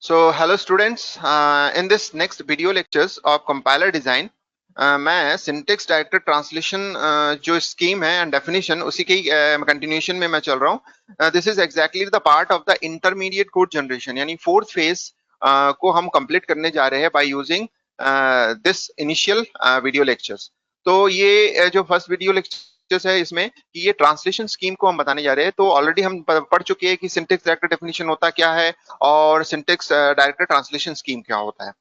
So hello students, in this next video lectures of compiler design, मैं syntax director translation जो scheme है and definition उसी के continuation में मैं चल रहा हूँ. This is exactly the part of the intermediate code generation, यानी फोर्थ फेज को हम कंप्लीट करने जा रहे हैं by using this initial video lectures. तो ये जो फर्स्ट वीडियो लेक्चर्स है इसमें कि ये ट्रांसलेशन स्कीम को हम बताने जा रहे हैं. तो ऑलरेडी हम पढ़ चुके हैं कि सिंटेक्स डायरेक्टर डेफिनेशन होता क्या है और सिंटेक्स डायरेक्टर ट्रांसलेशन स्कीम क्या होता है.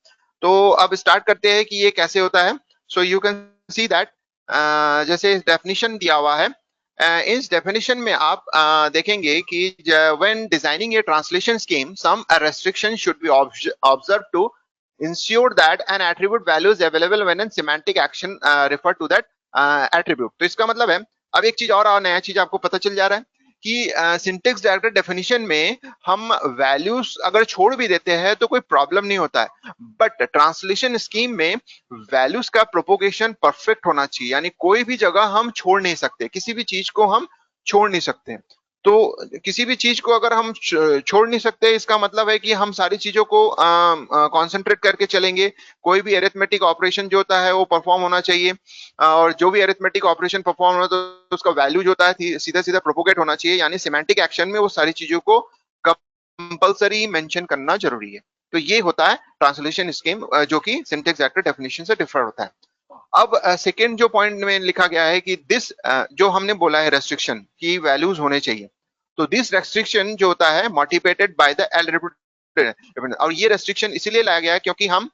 तो अब स्टार्ट करते हैं कि ये कैसे होता है. So you can see that जैसे डेफिनेशन दिया हुआ है, इस डेफिनेशन में आप देखेंगे कि when designing a translation scheme some restriction should be observe to ensure that an attribute value is available when a semantic action refer to that attribute. तो इसका मतलब है, अब एक चीज और नया चीज आपको पता चल जा रहा है कि सिंटेक्स डायरेक्टर डेफिनेशन में हम वैल्यूज अगर छोड़ भी देते हैं तो कोई प्रॉब्लम नहीं होता है, बट ट्रांसलेशन स्कीम में वैल्यूज का प्रोपोगेशन परफेक्ट होना चाहिए, यानी कोई भी जगह हम छोड़ नहीं सकते, किसी भी चीज को हम छोड़ नहीं सकते. तो किसी भी चीज को अगर हम छोड़ नहीं सकते, इसका मतलब है कि हम सारी चीजों को कंसंट्रेट करके चलेंगे. कोई भी अरिथमेटिक ऑपरेशन जो होता है वो परफॉर्म होना चाहिए, और जो भी अरिथमेटिक ऑपरेशन परफॉर्म होना तो उसका वैल्यू जो होता है सीधा सीधा प्रोपोगेट होना चाहिए, यानी सिमेंटिक एक्शन में वो सारी चीजों को कंपलसरी मेंशन करना जरूरी है. तो ये होता है ट्रांसलेशन स्कीम, जो कि सिंटेक्स डायरेक्टर डेफिनेशन से डिफर होता है. अब सेकेंड जो पॉइंट में लिखा गया है कि दिस जो हमने बोला है रेस्ट्रिक्शन की वैल्यूज होने चाहिए, तो दिस रेस्ट्रिक्शन जो होता है मोटिवेटेड बाय द एट्रीब्यूट. और ये रेस्ट्रिक्शन इसीलिए लाया गया है क्योंकि हम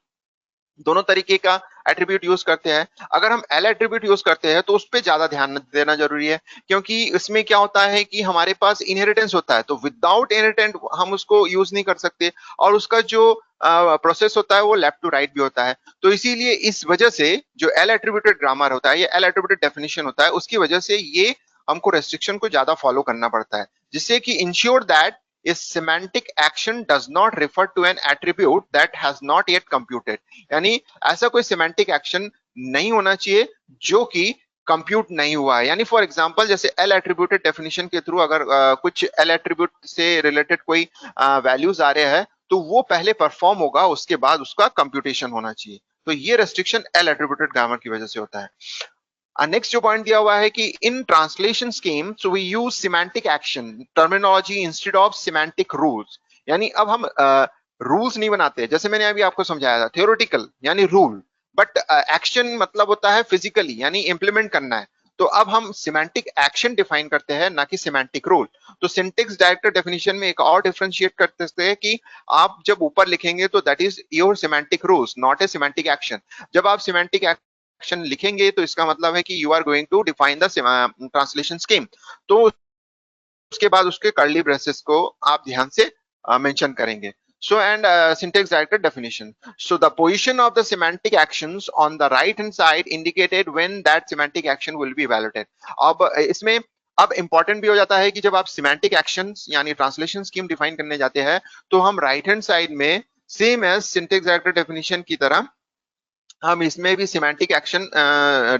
दोनों तरीके का एट्रीब्यूट यूज करते हैं. अगर हम एल एट्रीब्यूट यूज करते हैं तो उस पर ज्यादा ध्यान देना जरूरी है, क्योंकि इसमें क्या होता है कि हमारे पास इनहेरिटेंस होता है, तो विदाउट इनहेरिटेंट हम उसको यूज नहीं कर सकते, और उसका जो प्रोसेस होता है वो लेफ्ट टू राइट भी होता है. तो इसीलिए इस वजह से जो एल एट्रीब्यूटेड ग्रामर होता है, ये एल एट्रीब्यूटेड डेफिनेशन होता है, उसकी वजह से ये हमको रेस्ट्रिक्शन को ज्यादा फॉलो करना पड़ता है, जिससे कि ensure that a semantic action does not refer to an attribute that has not yet computed. यानी ऐसा कोई semantic action नहीं होना चाहिए जो कि कंप्यूट नहीं हुआ है. यानी फॉर एग्जांपल जैसे एल एट्रीब्यूटेड डेफिनेशन के थ्रू अगर कुछ एल एट्रीब्यूट से रिलेटेड कोई वैल्यूज आ रहे हैं तो वो पहले परफॉर्म होगा, उसके बाद उसका कंप्यूटेशन होना चाहिए. तो ये रेस्ट्रिक्शन एल एट्रीब्यूटेड ग्रामर की वजह से होता है. नेक्स्ट जो पॉइंट दिया हुआ है कि in translation scheme so we use semantic action terminology instead of semantic rules. यानी अब हम रूल्स नहीं बनाते, जैसे मैंने अभी आपको समझाया था, थियोरेटिकल यानी रूल, बट एक्शन मतलब होता है फिजिकली, यानी इंप्लीमेंट करना है. तो अब हम सिमेंटिक एक्शन डिफाइन करते हैं, ना कि सिमेंटिक रूल. तो सिंटेक्स डायरेक्टर डेफिनेशन में एक और डिफरेंशिएट कर सकते हैं कि आप जब ऊपर लिखेंगे तो that is your semantic rules, not a semantic action. जब आप सिमेंटिक एक्शन लिखेंगे तो इसका मतलब है कि you are going to define the translation scheme. तो उसके बाद उसके कर्ली ब्रेसेस को आप ध्यान से मेंशन करेंगे. So and syntax director definition. So the position of the semantic actions on the right hand side indicated when that semantic action will be evaluated. अब इसमें अब इंपॉर्टेंट भी हो जाता है कि जब आप सिमेंटिक एक्शंस यानी ट्रांसलेशन स्कीम डिफाइन करने जाते हैं तो हम राइट हैंड साइड में same as syntax director definition की तरह हम इसमें भी सिमेंटिक एक्शन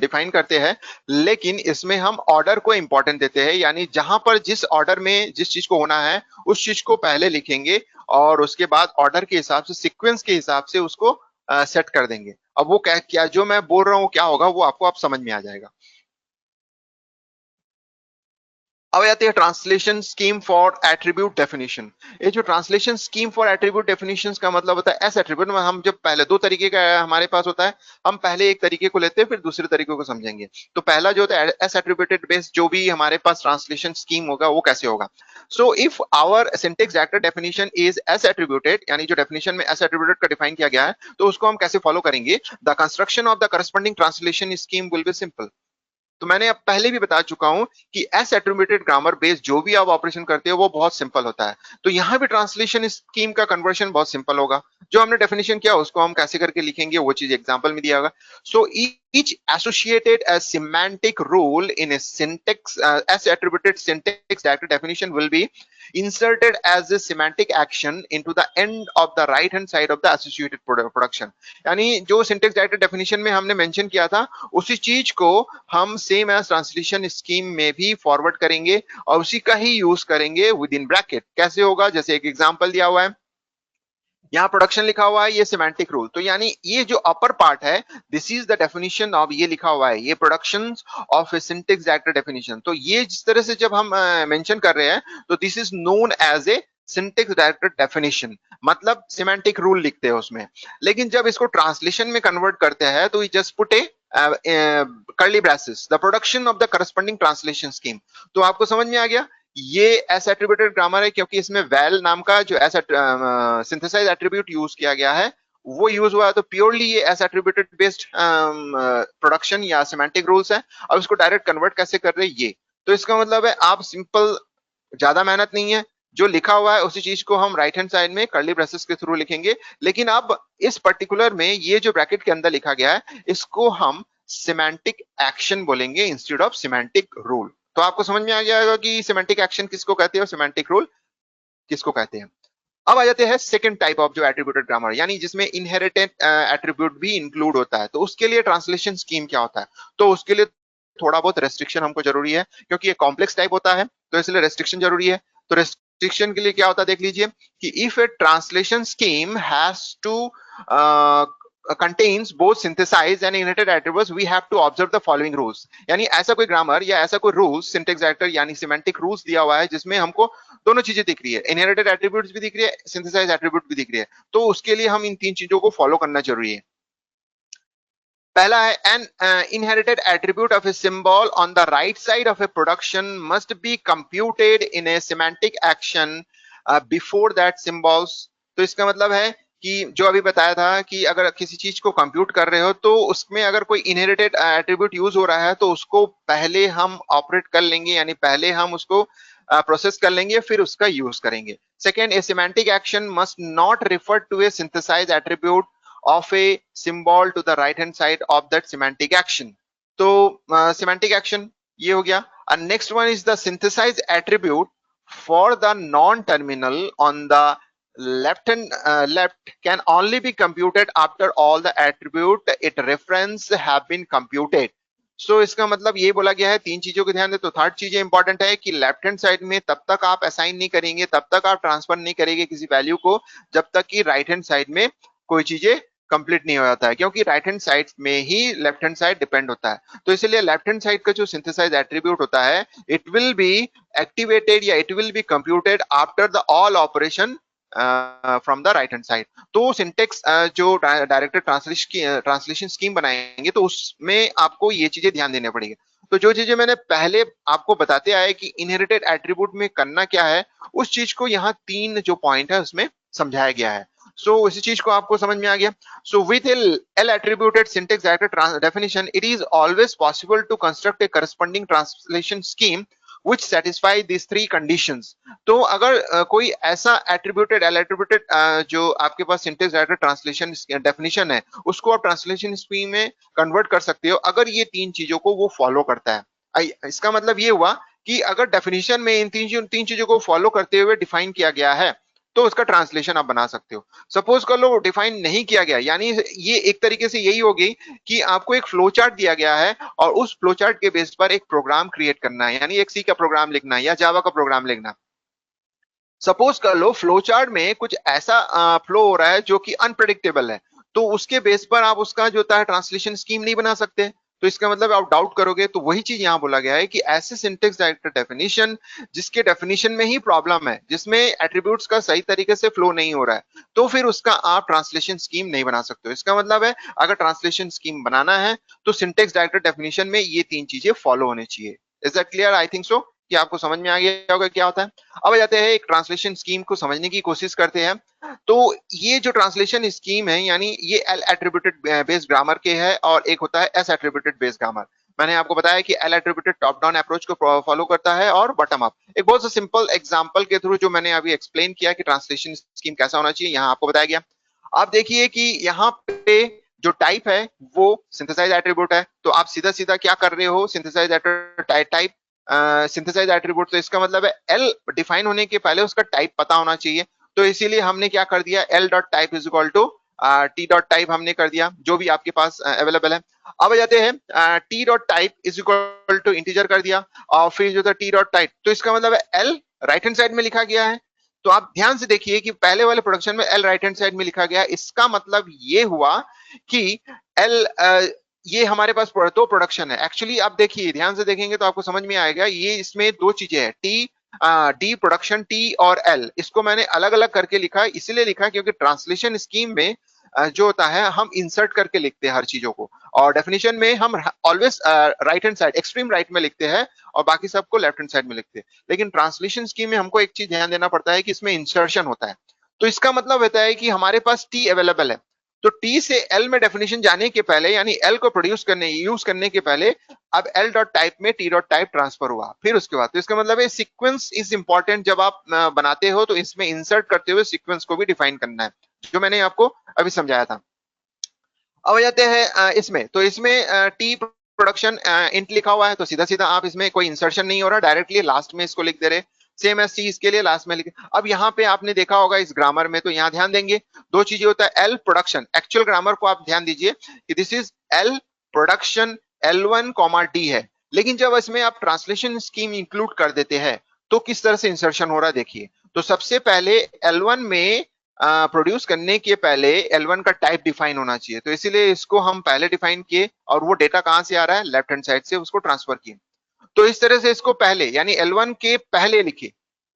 डिफाइन करते हैं, लेकिन इसमें हम ऑर्डर को इंपॉर्टेंट देते हैं, यानी जहां पर जिस ऑर्डर में जिस चीज को होना है उस चीज को पहले लिखेंगे और उसके बाद ऑर्डर के हिसाब से, सीक्वेंस के हिसाब से उसको सेट कर देंगे. अब वो क्या जो मैं बोल रहा हूँ क्या होगा वो आपको आप समझ में आ जाएगा. अब आते हैं translation scheme for attribute definition. ये जो translation scheme for attribute definition का मतलब होता है एस एट्रीब्यूट में हम जब पहले दो तरीके का हमारे पास होता है, हम पहले एक तरीके को लेते हैं फिर दूसरे तरीके को समझेंगे. तो पहला जो होता है एस एट्रीब्यूटेड बेस्ड, जो भी हमारे पास ट्रांसलेशन स्कीम होगा वो कैसे होगा. So if our syntax director definition is S attributed, यानी जो डेफिनेशन में एस एट्रीब्यूटेड का डिफाइन किया गया है, तो उसको हम कैसे फॉलो करेंगे. The construction of the corresponding translation scheme will be simple. तो मैंने अब पहले भी बता चुका हूं कि एस एट्रीब्यूटेड ग्रामर बेस्ड जो भी आप ऑपरेशन करते हो वो बहुत सिंपल होता है. तो यहां भी ट्रांसलेशन स्कीम का कन्वर्शन बहुत सिंपल होगा. जो हमने डेफिनेशन किया उसको हम कैसे करके लिखेंगे वो चीज एग्जांपल में दिया होगा. सो each associated a semantic rule in a syntax as attributed syntax director definition will be inserted as a semantic action into the end of the right hand side of the associated production. यानी जो syntax director definition में हमने mention किया था उसी चीज को हम सेम एज ट्रांसलेशन स्कीम में भी फॉरवर्ड करेंगे और उसी का ही यूज करेंगे विद इन ब्रैकेट. कैसे होगा, जैसे एक एग्जांपल दिया हुआ है यहाँ प्रोडक्शन लिखा हुआ है, ये सिमेंटिक रूल। तो यानी ये जो अपर पार्ट है, this is the definition of, ये लिखा हुआ है, ये production of syntax director definition. तो ये जिस तरह से जब हम मेंशन कर रहे हैं, तो this is known as a syntax director definition, मतलब सिमेंटिक रूल लिखते हैं उसमें। लेकिन जब इसको ट्रांसलेशन में कन्वर्ट करते हैं तो just put A curly braces the production of the corresponding translation scheme. तो आपको समझ में आ गया, ये एस एट्रीब्यूटेड ग्रामर है, क्योंकि इसमें वेल नाम का जो एस सिंथेसाइज एट्रीब्यूट यूज किया गया है वो यूज हुआ है। तो प्योरली ये एस एट्रीब्यूटेड बेस्ड प्रोडक्शन या सिमेंटिक रूल्स है। अब इसको डायरेक्ट कन्वर्ट कैसे कर रहे हैं ये, तो इसका मतलब है आप सिंपल, ज्यादा मेहनत नहीं है, जो लिखा हुआ है उसी चीज को हम राइट हैंड साइड में कर्ली ब्रेसेस के थ्रू लिखेंगे। लेकिन अब इस पर्टिकुलर में ये जो ब्रैकेट के अंदर लिखा गया है इसको हम सिमेंटिक एक्शन बोलेंगे इंस्टेड ऑफ सिमेंटिक रूल। तो आपको समझ में आ गया होगा कि सिमेंटिक एक्शन किसको कहते हैं और सिमेंटिक रूल किसको कहते हैं। अब आ जाते हैं सेकंड टाइप ऑफ जो एट्रीब्यूटेड ग्रामर, यानी जिसमें इनहेरिटेड एट्रीब्यूट भी इंक्लूड होता है। तो उसके लिए ट्रांसलेशन स्कीम क्या होता है, तो उसके लिए थोड़ा बहुत रेस्ट्रिक्शन हमको जरूरी है, क्योंकि ये कॉम्प्लेक्स टाइप होता है तो इसलिए रेस्ट्रिक्शन जरूरी है। तो रेस्ट्रिक्शन के लिए क्या होता है देख लीजिए, कि if a translation scheme has to contains both synthesized and inherited attributes, we have to observe the following rules। यानी ऐसा कोई ग्रामर या ऐसा कोई रूल्स, सिंटेक्स डायरेक्टर यानी सिमेंटिक रूल्स दिया हुआ है जिसमें हमको दोनों चीजें दिख रही है, इनहेरिटेड एट्रीब्यूट्स भी दिख रही है, सिंथेसाइज्ड एट्रीब्यूट भी दिख रही है। तो उसके लिए हम इन तीन चीजों को फॉलो करना जरूरी है। पहला है, an inherited attribute of a symbol on the right side of a production must be computed in a semantic action before that symbols. तो इसका मतलब है कि जो अभी बताया था कि अगर किसी चीज को कंप्यूट कर रहे हो तो उसमें अगर कोई इनहेरिटेड एट्रीब्यूट यूज हो रहा है तो उसको पहले हम ऑपरेट कर लेंगे, यानी पहले हम उसको प्रोसेस कर लेंगे फिर उसका यूज करेंगे। Second, a semantic action must not refer to a synthesize attribute of a symbol to the right hand side of that semantic action। तो semantic action ये हो गया। and next one is the synthesized attribute for the non-terminal on the left can only be computed after all the attribute it reference have been computed। सो इसका मतलब ये बोला गया है, तीन चीजों को ध्यान दे। तो थर्ड चीज इंपॉर्टेंट है कि लेफ्ट हैंड साइड में तब तक आप असाइन नहीं करेंगे, तब तक आप ट्रांसफर नहीं करेंगे किसी वैल्यू को, जब तक कि राइट हैंड साइड में कोई चीजें कंप्लीट नहीं हो जाता है, क्योंकि राइट हैंड साइड में ही लेफ्ट हैंड साइड डिपेंड होता है। तो इसलिए लेफ्ट हैंड साइड का जो सिंथेसाइज एट्रीब्यूट होता है इट विल बी एक्टिवेटेड या it will be computed after the all operation from the right hand side. तो सिंटेक्स जो डायरेक्टर ट्रांसलेशन स्कीम बनाएंगे तो उसमें आपको ये चीजें ध्यान देने पड़ेगी। तो जो चीजें मैंने पहले आपको बताते आए कि इनहेरिटेड एट्रीब्यूट में करना क्या है, उस चीज को यहाँ तीन जो पॉइंट है उसमें समझाया गया है। सो इसी चीज को आपको समझ में आ गया। So with L attributed syntax director definition it is always possible to construct a corresponding translation scheme which satisfy these three conditions। तो अगर कोई ऐसा एट्रीब्यूटेड एल एट्रीब्यूटेड जो आपके पास सिंटेक्स डायरेक्टर ट्रांसलेशन डेफिनेशन है उसको आप ट्रांसलेशन स्कीम में कन्वर्ट कर सकते हो अगर ये तीन चीजों को वो फॉलो करता है। इसका मतलब ये हुआ कि अगर डेफिनेशन में इन तीन चीजों को फॉलो करते हुए डिफाइन किया गया है तो उसका ट्रांसलेशन आप बना सकते हो। सपोज कर लो डिफाइन नहीं किया गया, यानी ये एक तरीके से यही होगी कि आपको एक फ्लो चार्ट दिया गया है और उस फ्लो चार्ट के बेस पर एक प्रोग्राम क्रिएट करना है, यानी एक सी का प्रोग्राम लिखना है या जावा का प्रोग्राम लिखना। सपोज कर लो फ्लो चार्ट में कुछ ऐसा फ्लो हो रहा है जो कि अनप्रेडिक्टेबल है, तो उसके बेस पर आप उसका जो होता है ट्रांसलेशन स्कीम नहीं बना सकते। तो इसका मतलब आप डाउट करोगे, तो वही चीज यहाँ बोला गया है कि ऐसे सिंटेक्स डायरेक्टर डेफिनेशन जिसके डेफिनेशन में ही प्रॉब्लम है, जिसमें एट्रीब्यूट्स का सही तरीके से फ्लो नहीं हो रहा है, तो फिर उसका आप ट्रांसलेशन स्कीम नहीं बना सकते हो। इसका मतलब है अगर ट्रांसलेशन स्कीम बनाना है तो सिंटेक्स डायरेक्टर डेफिनेशन में ये तीन चीजें फॉलो होनी चाहिए। Is that clear? I think so कि आपको समझ में आ गया होगा क्या होता है। अब आ जाते हैं एक ट्रांसलेशन स्कीम को समझने की कोशिश करते हैं। तो ये जो ट्रांसलेशन स्कीम है, यानी ये एल एट्रीब्यूटेड बेस्ड ग्रामर के है और एक होता है एस एट्रीब्यूटेड बेस्ड ग्रामर। मैंने आपको बताया कि L attributed top down approach को फॉलो करता है और बॉटम अप। एक बहुत सा सिंपल एग्जांपल के थ्रू जो मैंने अभी एक्सप्लेन किया कि ट्रांसलेशन स्कीम कैसा होना चाहिए, यहाँ आपको बताया गया। आप देखिए कि यहाँ पे जो टाइप है वो सिंथेसाइज एट्रीब्यूट है, तो आप सीधा सीधा क्या कर रहे हो, सिंथेसाइज टाइप सिंथेसाइज एट्रीब्यूट। तो इसका मतलब है एल डिफाइन होने के पहले उसका टाइप पता होना चाहिए। तो इसीलिए हमने क्या कर दिया, L dot type is equal to T dot type हमने कर दिया, जो भी आपके पास अवेलेबल है। अब आ जाते हैं T dot type is equal to integer कर दिया और फिर जो था टी डॉट टाइप। तो इसका मतलब है एल राइट हैंड साइड में लिखा गया है, तो आप ध्यान से देखिए कि पहले वाले प्रोडक्शन में एल राइट हैंड साइड में लिखा गया, इसका मतलब ये हुआ कि एल ये हमारे पास तो प्रोडक्शन है। एक्चुअली आप देखिए, ध्यान से देखेंगे तो आपको समझ में आएगा, ये इसमें दो चीजें हैं, टी डी प्रोडक्शन टी और एल, इसको मैंने अलग अलग करके लिखा, इसलिए लिखा क्योंकि ट्रांसलेशन स्कीम में जो होता है हम इंसर्ट करके लिखते हैं हर चीजों को, और डेफिनेशन में हम always right hand side extreme right में लिखते हैं और बाकी सबको लेफ्ट हैंड साइड में लिखते हैं। लेकिन ट्रांसलेशन स्कीम में हमको एक चीज ध्यान देना पड़ता है कि इसमें इंसर्शन होता है। तो इसका मतलब होता है कि हमारे पास टी अवेलेबल है, तो टी से एल में डेफिनेशन जाने के पहले, यानी एल को प्रोड्यूस करने यूज करने के पहले, अब एल डॉट टाइप में टी डॉट टाइप ट्रांसफर हुआ, फिर उसके बाद, तो इसका मतलब है सीक्वेंस इज इंपॉर्टेंट। जब आप बनाते हो तो इसमें इंसर्ट करते हुए सीक्वेंस को भी डिफाइन करना है, जो मैंने आपको अभी समझाया था। अब आ जाते हैं इसमें, तो इसमें टी प्रोडक्शन इंट लिखा हुआ है, तो सीधा सीधा आप इसमें कोई इंसर्शन नहीं हो रहा, डायरेक्टली लास्ट में इसको लिख दे रहे, सेम एस सी इसके लिए लास्ट में लिखे। अब यहाँ पे आपने देखा होगा इस ग्रामर में, तो यहाँ ध्यान देंगे दो चीजें होता है, एल प्रोडक्शन, एक्चुअल ग्रामर को आप ध्यान दीजिए कि this is L production L1 comma D है, लेकिन जब इसमें आप ट्रांसलेशन स्कीम इंक्लूड कर देते हैं तो किस तरह से इंसर्शन हो रहा है देखिए। तो सबसे पहले L1 में प्रोड्यूस करने के पहले L1 का टाइप डिफाइन होना चाहिए, तो इसीलिए इसको हम पहले डिफाइन किए, और वो डेटा कहां से आ रहा है, लेफ्ट हैंड साइड से उसको ट्रांसफर किए। तो इस तरह से इसको पहले, यानी L1 के पहले लिखे,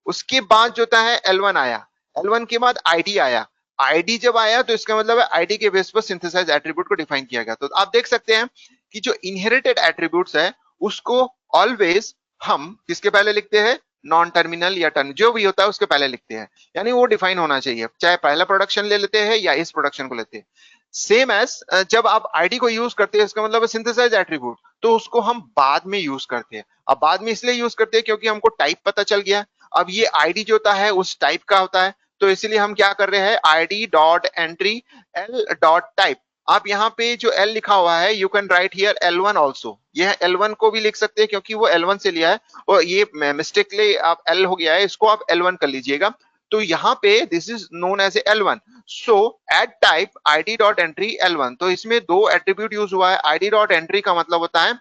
उसके बाद जो होता है L1 आया, L1 के बाद ID आया, ID जब आया तो इसका मतलब है ID के बेस पर सिंथेसाइज एट्रीब्यूट को डिफाइन किया गया। तो आप देख सकते हैं कि जो इनहेरिटेड एट्रीब्यूट्स है उसको ऑलवेज हम किसके पहले लिखते हैं, नॉन टर्मिनल या टर्म जो भी होता है उसके पहले लिखते हैं, यानी वो डिफाइन होना चाहिए, चाहे पहला प्रोडक्शन ले लेते हैं या इस प्रोडक्शन को लेते हैं। सेम एज जब आप आईडी को यूज करते हैं, इसका मतलब है सिंथेसाइज एट्रीब्यूट, तो उसको हम बाद में यूज करते हैं। अब बाद में इसलिए यूज करते हैं क्योंकि हमको टाइप पता चल गया, अब ये आईडी जो होता है उस टाइप का होता है, तो इसलिए हम क्या कर रहे हैं, ID dot entry L dot type. आप यहाँ पे जो एल लिखा हुआ है, you can write here L1 also, यह L1 को भी लिख सकते हैं क्योंकि वो L1 से लिया है, और ये मिस्टेकली आप L हो गया है, इसको आप L1 कर लीजिएगा। तो यहाँ पे this is known as L1, so add type id dot entry L1। तो इसमें दो एट्रीब्यूट यूज हुआ है, id डॉट एंट्री का मतलब होता है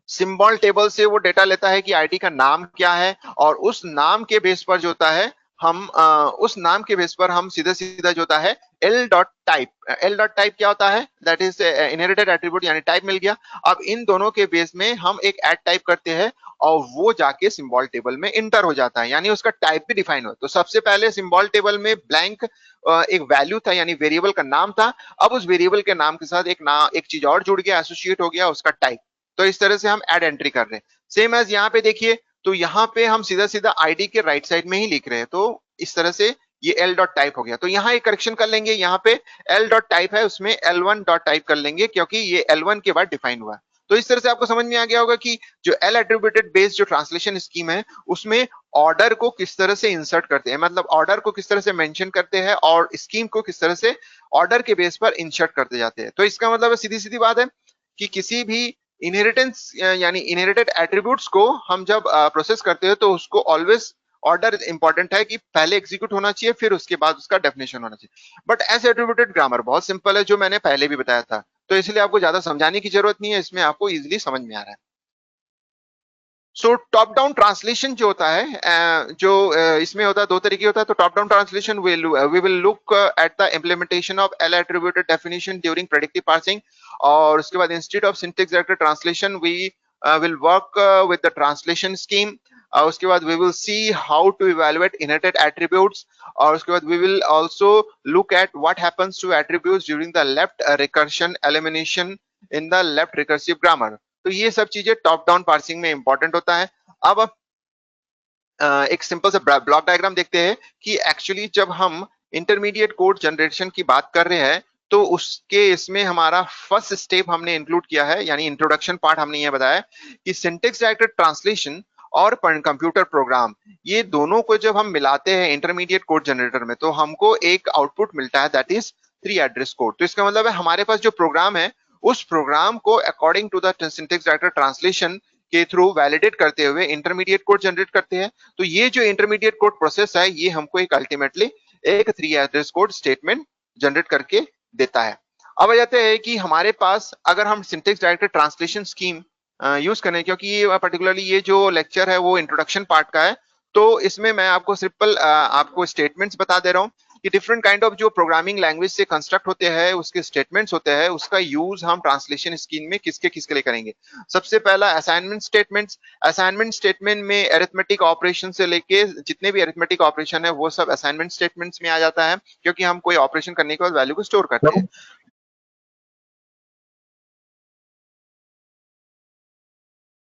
सिंबल टेबल से वो डेटा लेता है कि आईडी का नाम क्या है, और उस नाम के बेस पर जो होता है हम उस नाम के बेस पर हम सीधा सीधा जो होता है एल डॉट टाइप क्या होता है, दैट इज इनहेरिटेड एट्रीब्यूट, यानी टाइप मिल गया। अब इन दोनों के बेस में हम एक एड टाइप करते हैं और वो जाके सिंबल टेबल में इंटर हो जाता है, यानी उसका टाइप भी डिफाइन हो। तो सबसे पहले सिंबल टेबल में ब्लैंक एक वैल्यू था, यानी वेरिएबल का नाम था, अब उस वेरिएबल के नाम के साथ एक चीज और जुड़ गया, एसोसिएट हो गया उसका टाइप। तो इस तरह से हम ऐड एंट्री कर रहे हैं। सेम एज यहाँ पे देखिए, तो यहाँ पे हम सीधा सीधा आईडी के राइट साइड में ही लिख रहे हैं, तो इस तरह से ये एल डॉट टाइप हो गया। तो यहाँ एक करेक्शन कर लेंगे, यहाँ पे एल डॉट टाइप है उसमें L1 डॉट टाइप कर लेंगे क्योंकि ये L1 के बाद डिफाइन हुआ। तो इस तरह से आपको समझ में आ गया होगा कि जो एल एट्रीब्यूटेड बेस्ड जो ट्रांसलेशन स्कीम है उसमें ऑर्डर को किस तरह से इंसर्ट करते हैं, मतलब ऑर्डर को किस तरह से मेंशन करते हैं और स्कीम को किस तरह से ऑर्डर के बेस पर इंसर्ट करते जाते हैं। तो इसका मतलब सीधी सीधी बात है कि किसी भी इनहेरिटेंस यानी इनहेरिटेड एट्रीब्यूट्स को हम जब प्रोसेस करते हैं तो उसको ऑलवेज ऑर्डर इंपॉर्टेंट है कि पहले एग्जीक्यूट होना चाहिए फिर उसके बाद उसका डेफिनेशन होना चाहिए। बट एस एट्रीब्यूटेड ग्रामर बहुत सिंपल है, जो मैंने पहले भी बताया था, तो इसलिए आपको ज्यादा समझाने की जरूरत नहीं है, इसमें आपको इजीली समझ में आ रहा है। सो टॉप डाउन ट्रांसलेशन जो होता है इसमें होता है दो तरीके होता है। तो top down translation we will look at the implementation of L attributed definition during predictive parsing, और उसके बाद instead of syntax directed translation we will work with the translation scheme. उसके बाद we will see how to evaluate inherited attributes, और उसके बाद we will also look at what happens to attributes during the left recursion elimination in the left recursive grammar. तो ये सब चीजें top down parsing में इंपॉर्टेंट होता है। अब एक सिंपल सा ब्लॉक डायग्राम देखते हैं कि एक्चुअली जब हम इंटरमीडिएट कोड जनरेशन की बात कर रहे हैं तो उसके इसमें हमारा फर्स्ट स्टेप हमने इंक्लूड किया है, यानी इंट्रोडक्शन पार्ट हमने ये बताया कि सिंटैक्स डायरेक्टेड ट्रांसलेशन और कंप्यूटर प्रोग्राम, ये दोनों को जब हम मिलाते हैं इंटरमीडिएट कोड जनरेटर में तो हमको एक आउटपुट मिलता है, दैट इज 3 एड्रेस कोड। तो इसका मतलब है हमारे पास जो प्रोग्राम है उस प्रोग्राम को according to the syntax directed translation के थ्रू वैलिडेट करते हुए इंटरमीडिएट कोड जनरेट करते हैं। तो ये जो इंटरमीडिएट कोड प्रोसेस है ये हमको एक अल्टीमेटली एक 3 एड्रेस कोड स्टेटमेंट जनरेट करके देता है। अब आ जाते हैं कि हमारे पास अगर हम syntax directed translation scheme use करें, क्योंकि ये पर्टिकुलरली ये जो लेक्चर है वो इंट्रोडक्शन पार्ट का है, तो इसमें मैं आपको सिंपल आपको स्टेटमेंट्स बता दे रहा हूँ कि डिफरेंट काइंड ऑफ जो प्रोग्रामिंग लैंग्वेज से कंस्ट्रक्ट होते हैं, उसके स्टेटमेंट्स होते हैं, उसका यूज हम ट्रांसलेशन स्कीम में किसके किसके लिए करेंगे। सबसे पहला असाइनमेंट स्टेटमेंट्स। असाइनमेंट स्टेटमेंट में अरिथमेटिक ऑपरेशन से लेके जितने भी अरिथमेटिक ऑपरेशन है वो सब असाइनमेंट स्टेटमेंट्स में आ जाता है, क्योंकि हम कोई ऑपरेशन करने के बाद वैल्यू को स्टोर करते हैं।